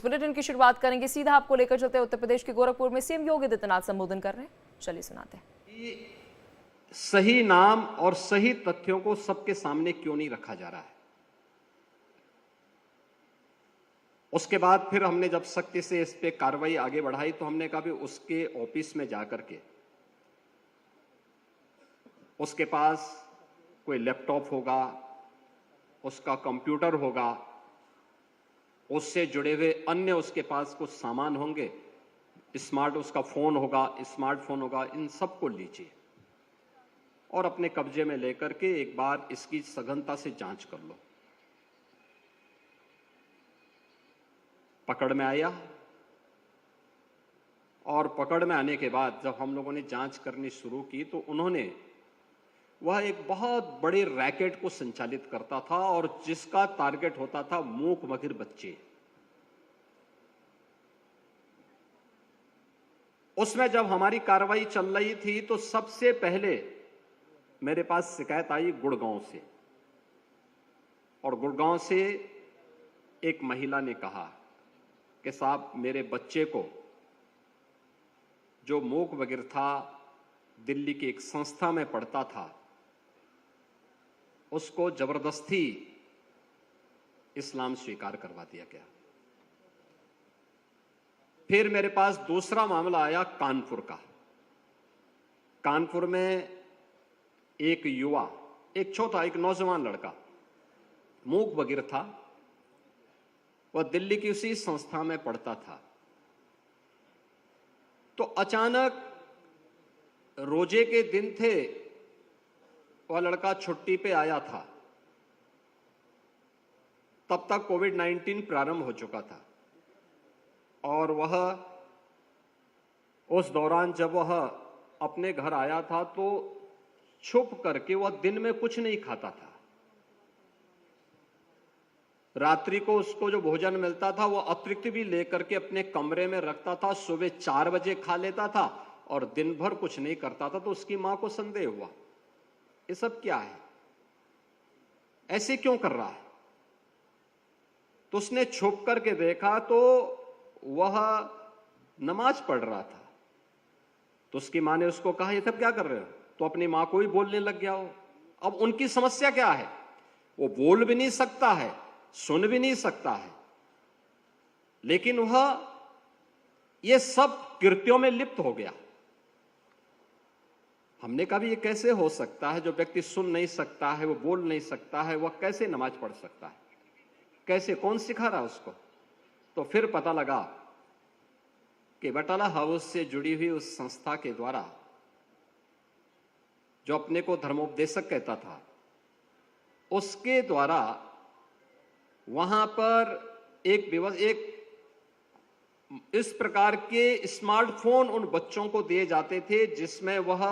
Bulletin की शुरुआत करेंगे, सीधा आपको लेकर चलते हैं उत्तर प्रदेश के गोरखपुर में सीएम योगी आदित्यनाथ संबोधन कर रहे हैं। चलिए सुनाते हैं। सही नाम और सही तथ्यों को सबके सामने क्यों नहीं रखा जा रहा है। उसके बाद फिर हमने जब सख्ती से इस पे कार्रवाई आगे बढ़ाई तो हमने कहा भी उसके ऑफिस में जाकर के उसके पास कोई लैपटॉप होगा, उसका कंप्यूटर होगा, उससे जुड़े हुए अन्य उसके पास कुछ सामान होंगे, स्मार्ट उसका फोन होगा, स्मार्टफोन होगा, इन सबको लीजिए और अपने कब्जे में लेकर के एक बार इसकी सघनता से जांच कर लो। पकड़ में आया और पकड़ में आने के बाद जब हम लोगों ने जांच करनी शुरू की तो उन्होंने वह एक बहुत बड़े रैकेट को संचालित करता था और जिसका टारगेट होता था मूक बधिर बच्चे। उसमें जब हमारी कार्रवाई चल रही थी तो सबसे पहले मेरे पास शिकायत आई गुड़गांव से, और गुड़गांव से एक महिला ने कहा कि साहब मेरे बच्चे को जो मूक बधिर था, दिल्ली की एक संस्था में पढ़ता था, उसको जबरदस्ती इस्लाम स्वीकार करवा दिया गया। फिर मेरे पास दूसरा मामला आया कानपुर का। कानपुर में एक युवा, एक छोटा एक नौजवान लड़का मूक बधिर था, वह दिल्ली की उसी संस्था में पढ़ता था। तो अचानक रोजे के दिन थे, वह लड़का छुट्टी पे आया था, तब तक कोविड-19 प्रारंभ हो चुका था और वह उस दौरान जब वह अपने घर आया था तो छुप करके वह दिन में कुछ नहीं खाता था। रात्रि को उसको जो भोजन मिलता था वह अतिरिक्त भी लेकर के अपने कमरे में रखता था। सुबह 4 बजे खा लेता था और दिन भर कुछ नहीं करता था। तो उसकी मां को संदेह हुआ, ये सब क्या है, ऐसे क्यों कर रहा है। तो उसने छुप करके देखा तो वह नमाज पढ़ रहा था। तो उसकी मां ने उसको कहा, ये सब क्या कर रहे हो। तो अपनी मां को ही बोलने लग गया हो। अब उनकी समस्या क्या है, वो बोल भी नहीं सकता है, सुन भी नहीं सकता है, लेकिन वह ये सब कृत्यों में लिप्त हो गया। हमने कहा भी ये कैसे हो सकता है, जो व्यक्ति सुन नहीं सकता है, वो बोल नहीं सकता है, वह कैसे नमाज पढ़ सकता है, कैसे, कौन सिखा रहा है उसको। तो फिर पता लगा कि बटाला हाउस से जुड़ी हुई उस संस्था के द्वारा, जो अपने को धर्मोपदेशक कहता था, उसके द्वारा वहां पर एक इस प्रकार के स्मार्टफोन उन बच्चों को दिए जाते थे जिसमें वह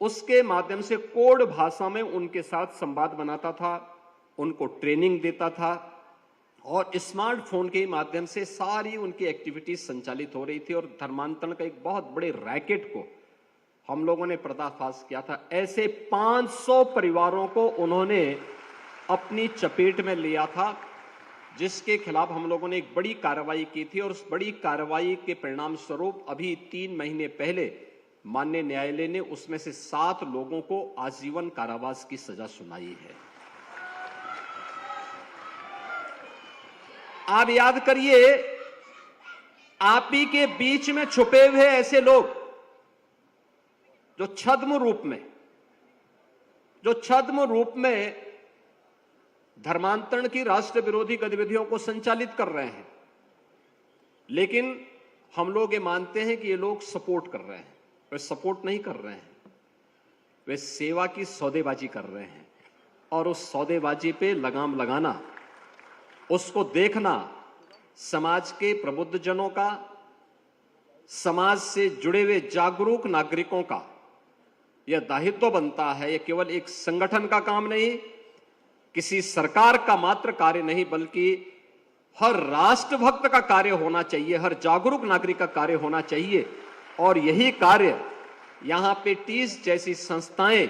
उसके माध्यम से कोड भाषा में उनके साथ संवाद बनाता था, उनको ट्रेनिंग देता था और स्मार्टफोन के माध्यम से सारी उनकी एक्टिविटीज संचालित हो रही थी। और धर्मांतरण का एक बहुत बड़े रैकेट को हम लोगों ने पर्दाफाश किया था। ऐसे 500 परिवारों को उन्होंने अपनी चपेट में लिया था, जिसके खिलाफ हम लोगों ने एक बड़ी कार्रवाई की थी। और उस बड़ी कार्रवाई के परिणाम स्वरूप अभी 3 महीने पहले माननीय न्यायालय ने उसमें से 7 लोगों को आजीवन कारावास की सजा सुनाई है। आप याद करिए, आप ही के बीच में छुपे हुए ऐसे लोग जो छद्म रूप में धर्मांतरण की राष्ट्र विरोधी गतिविधियों को संचालित कर रहे हैं, लेकिन हम लोग ये मानते हैं कि ये लोग सपोर्ट कर रहे हैं। वे सपोर्ट नहीं कर रहे हैं, वे सेवा की सौदेबाजी कर रहे हैं। और उस सौदेबाजी पे लगाम लगाना, उसको देखना समाज के प्रबुद्ध जनों का, समाज से जुड़े हुए जागरूक नागरिकों का यह दायित्व बनता है। यह केवल एक संगठन का काम नहीं, किसी सरकार का मात्र कार्य नहीं, बल्कि हर राष्ट्रभक्त का कार्य होना चाहिए, हर जागरूक नागरिक का कार्य होना चाहिए। और यही कार्य यहां पे टीस जैसी संस्थाएं,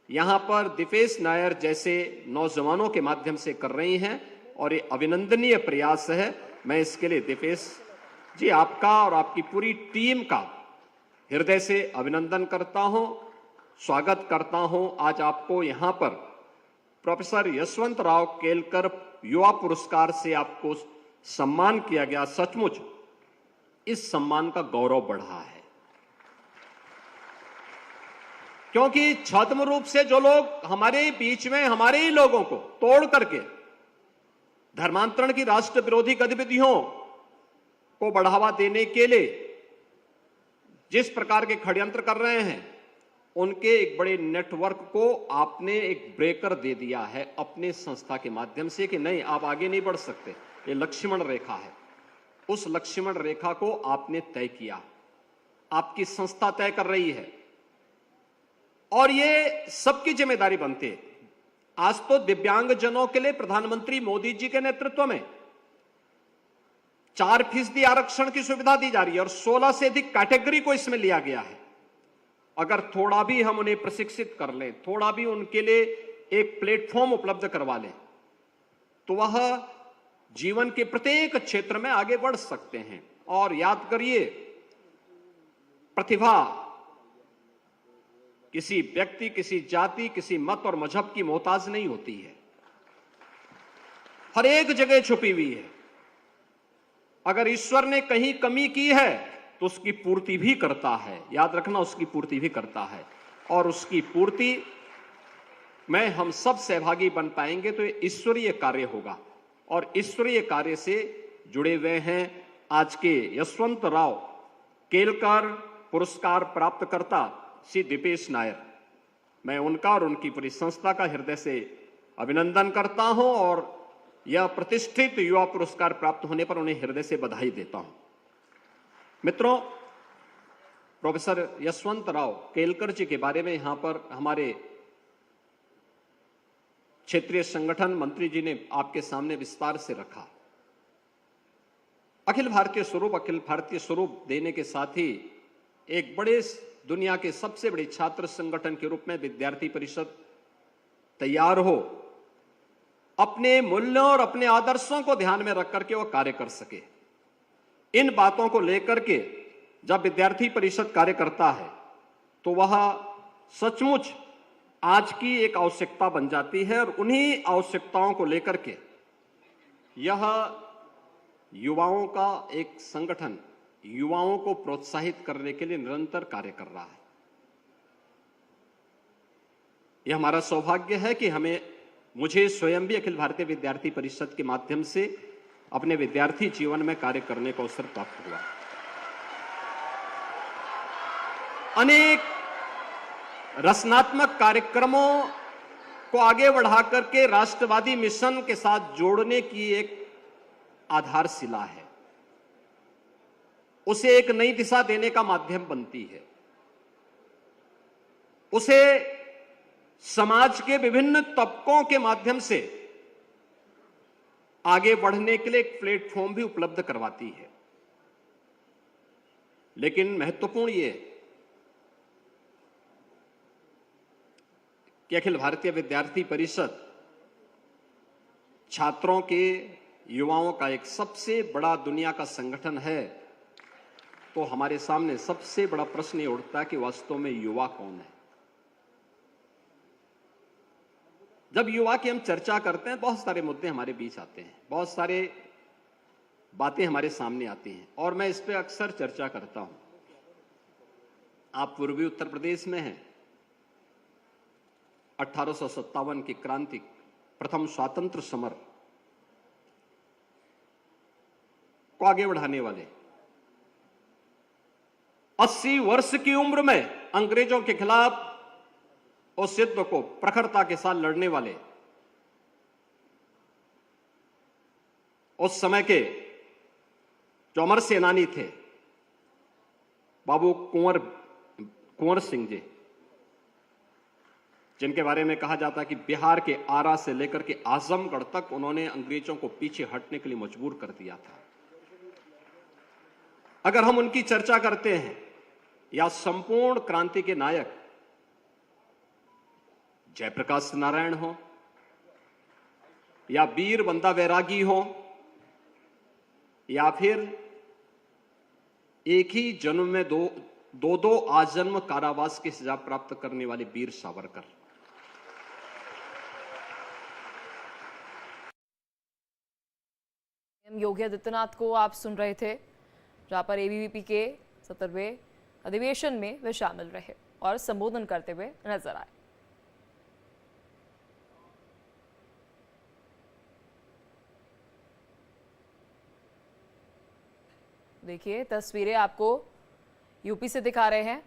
यहां पर दिपेश नायर जैसे नौजवानों के माध्यम से कर रही हैं। और ये अभिनंदनीय प्रयास है मैं इसके लिए दीपेश जी आपका और आपकी पूरी टीम का हृदय से अभिनंदन करता हूं, स्वागत करता हूं। आज आपको यहां पर प्रोफेसर यशवंतराव केलकर युवा पुरस्कार से आपको सम्मान किया गया। सचमुच इस सम्मान का गौरव बढ़ा है, क्योंकि छद्म रूप से जो लोग हमारे बीच में हमारे ही लोगों को तोड़ करके धर्मांतरण की राष्ट्र विरोधी गतिविधियों को बढ़ावा देने के लिए जिस प्रकार के षड्यंत्र कर रहे हैं, उनके एक बड़े नेटवर्क को आपने एक ब्रेकर दे दिया है अपने संस्था के माध्यम से कि नहीं, आप आगे नहीं बढ़ सकते, ये लक्ष्मण रेखा है। उस लक्ष्मण रेखा को आपने तय किया, आपकी संस्था तय कर रही है और ये सबकी जिम्मेदारी बनती है। आज तो दिव्यांगजनों के लिए प्रधानमंत्री मोदी जी के नेतृत्व में 4% आरक्षण की सुविधा दी जा रही है और 16 से अधिक कैटेगरी को इसमें लिया गया है। अगर थोड़ा भी हम उन्हें प्रशिक्षित कर लें, थोड़ा भी उनके लिए एक प्लेटफॉर्म उपलब्ध करवा लें, तो वह जीवन के प्रत्येक क्षेत्र में आगे बढ़ सकते हैं। और याद करिए, प्रतिभा किसी व्यक्ति, किसी जाति, किसी मत और मजहब की मोहताज नहीं होती है, हर एक जगह छुपी हुई है। अगर ईश्वर ने कहीं कमी की है तो उसकी पूर्ति भी करता है, याद रखना, उसकी पूर्ति भी करता है। और उसकी पूर्ति में हम सब सहभागी बन पाएंगे तो ये ईश्वरीय कार्य होगा। और ईश्वरीय कार्य से जुड़े हुए हैं आज के यशवंतराव केलकर पुरस्कार प्राप्तकर्ता श्री दीपेश नायर। मैं उनका और उनकी पूरी संस्था का हृदय से अभिनंदन करता हूं और यह प्रतिष्ठित युवा पुरस्कार प्राप्त होने पर उन्हें हृदय से बधाई देता हूं। मित्रों, प्रोफेसर यशवंतराव केलकर जी के बारे में यहां पर हमारे क्षेत्रीय संगठन मंत्री जी ने आपके सामने विस्तार से रखा। अखिल भारतीय स्वरूप देने के साथ ही एक बड़े दुनिया के सबसे बड़े छात्र संगठन के रूप में विद्यार्थी परिषद तैयार हो, अपने मूल्यों और अपने आदर्शों को ध्यान में रख करके वह कार्य कर सके। इन बातों को लेकर के जब विद्यार्थी परिषद कार्य करता है तो वह सचमुच आज की एक आवश्यकता बन जाती है और उन्हीं आवश्यकताओं को लेकर के यह युवाओं का एक संगठन युवाओं को प्रोत्साहित करने के लिए निरंतर कार्य कर रहा है। यह हमारा सौभाग्य है कि मुझे स्वयं भी अखिल भारतीय विद्यार्थी परिषद के माध्यम से अपने विद्यार्थी जीवन में कार्य करने का अवसर प्राप्त हुआ। अनेक रचनात्मक कार्यक्रमों को आगे बढ़ा करके राष्ट्रवादी मिशन के साथ जोड़ने की एक आधारशिला है, उसे एक नई दिशा देने का माध्यम बनती है, उसे समाज के विभिन्न तबकों के माध्यम से आगे बढ़ने के लिए एक प्लेटफॉर्म भी उपलब्ध करवाती है। लेकिन महत्वपूर्ण ये कि अखिल भारतीय विद्यार्थी परिषद छात्रों के, युवाओं का एक सबसे बड़ा दुनिया का संगठन है, तो हमारे सामने सबसे बड़ा प्रश्न ये उठता है कि वास्तव में युवा कौन है। जब युवा की हम चर्चा करते हैं, बहुत सारे मुद्दे हमारे बीच आते हैं, बहुत सारे बातें हमारे सामने आती हैं और मैं इस पे अक्सर चर्चा करता हूं। आप पूर्वी उत्तर प्रदेश में हैं, 1857 की क्रांति, प्रथम स्वातंत्र समर को आगे बढ़ाने वाले, 80 वर्ष की उम्र में अंग्रेजों के खिलाफ उस युद्ध को प्रखरता के साथ लड़ने वाले, उस समय के जो अमर सेनानी थे बाबू कुंवर सिंह जी, जिनके बारे में कहा जाता है कि बिहार के आरा से लेकर के आजमगढ़ तक उन्होंने अंग्रेजों को पीछे हटने के लिए मजबूर कर दिया था। अगर हम उनकी चर्चा करते हैं, या संपूर्ण क्रांति के नायक जयप्रकाश नारायण हो या वीर बंदा बैरागी हो या फिर एक ही जन्म में दो आजन्म कारावास की सजा प्राप्त करने वाले वीर सावरकर। योगी आदित्यनाथ को आप सुन रहे थे, जहां पर एबीवीपी के 17वें अधिवेशन में वे शामिल रहे और संबोधन करते हुए नजर आए। देखिए तस्वीरें आपको यूपी से दिखा रहे हैं।